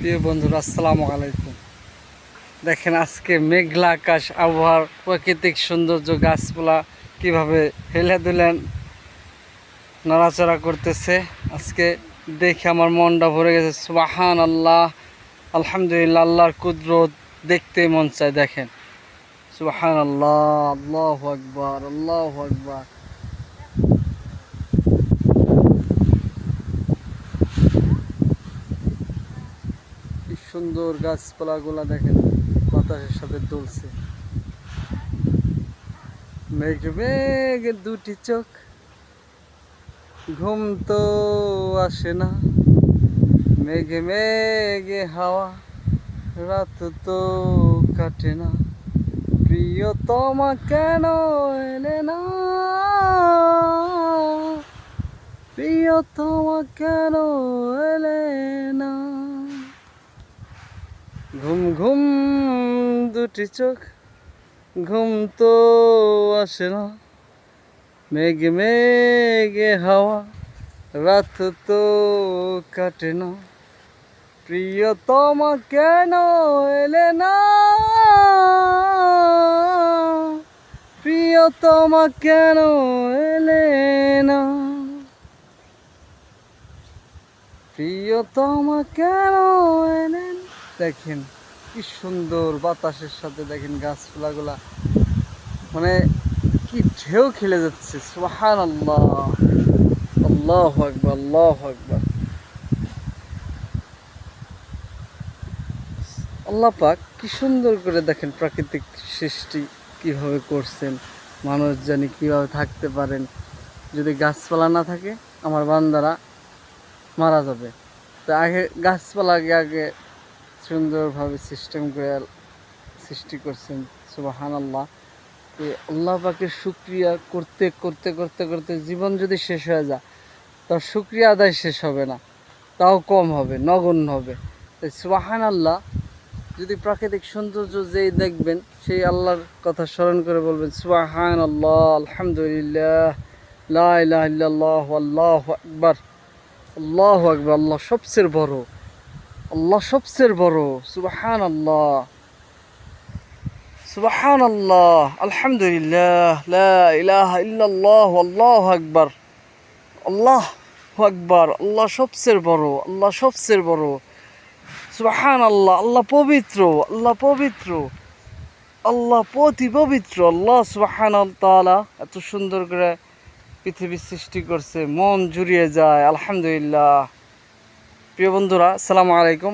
প্রিয় বন্ধুরা, আসসালামু আলাইকুম। দেখেন আজকে মেঘলা আকাশ, আবহাওয়ার প্রাকৃতিক সৌন্দর্য, গাছপালা কিভাবে হেলে দুলেন নড়াচড়া করতেছে। আজকে দেখে আমার মনটা ভরে গেছে। সুবহান আল্লাহ, আলহামদুলিল্লাহ। আল্লাহর কুদরত দেখতে মন চায়। দেখেন, সুবহান আল্লাহ, আল্লাহু আকবার, আল্লাহু আকবার। কি সুন্দর গাছপালাগুলা দেখেন, বাতাসের সাথে দুলছে। মেঘ মেঘ দুটি চোখ, ঘুম তো আসে না। মেঘে মেঘে হাওয়া, রাত তো কাটে না। প্রিয়তমা কেন এলে না, প্রিয়তমা কেন এলে না। ঘুম ঘুম দুটি চোখ, ঘুম তো আসে না। মেঘে মেঘে হাওয়া, রাত তো কাটে না। প্রিয়তমা কেন এলে না, প্রিয়তমা কেন এলে না, প্রিয়তমা কেন এলে না। দেখেন কি সুন্দর বাতাসের সাথে, দেখেন গাছপালাগুলা মানে কি ঢেউ খেলে যাচ্ছে। সুবহানাল্লাহ, আল্লাহু আকবার, আল্লাহু আকবার। আল্লাহ পাক কি সুন্দর করে দেখেন প্রাকৃতিক সৃষ্টি কিভাবে করছেন। মানুষ জানি কিভাবে থাকতে পারেন। যদি গাছপালা না থাকে আমার বান্দারা মারা যাবে। তো আগে গাছপালাকে আগে সুন্দরভাবে সিস্টেম করে সৃষ্টি করছেন। সুবহানাল্লাহ। আল্লাহ পাকের শুকরিয়া করতে করতে করতে করতে জীবন যদি শেষ হয়ে যায়, তার শুকরিয়া আদায় শেষ হবে না, তাও কম হবে, নগণ্য হবে। তাই সুবহানাল্লাহ, যদি প্রাকৃতিক সৌন্দর্য যেই দেখবেন সেই আল্লাহর কথা স্মরণ করে বলবেন সুবহানাল্লাহ, আলহামদুলিল্লাহ, লা ইলাহা ইল্লাল্লাহ, আল্লাহু আকবার, আল্লাহু আকবার। আল্লাহ সবচেয়ে বড়, আল্লাহ সবচেয়ে বড়। সুবহানাল্লাহ, সুবহানাল্লাহ, আলহামদুলিল্লাহ, লা ইলাহা ইল্লাল্লাহ, আল্লাহু আকবার, আল্লাহু আকবার। আল্লাহ সবচেয়ে বড়, আল্লাহ সবচেয়ে বড়। সুবহানাল্লাহ, আল্লাহ পবিত্র, আল্লাহ পবিত্র, আল্লাহ অতি পবিত্র। আল্লাহ সুবহানাহু ওয়া তাআলা এত সুন্দর করে পৃথিবীর সৃষ্টি করছে, মন জুড়িয়ে যায়। আলহামদুলিল্লাহ। প্রিয় বন্ধুরা, আসসালামু আলাইকুম।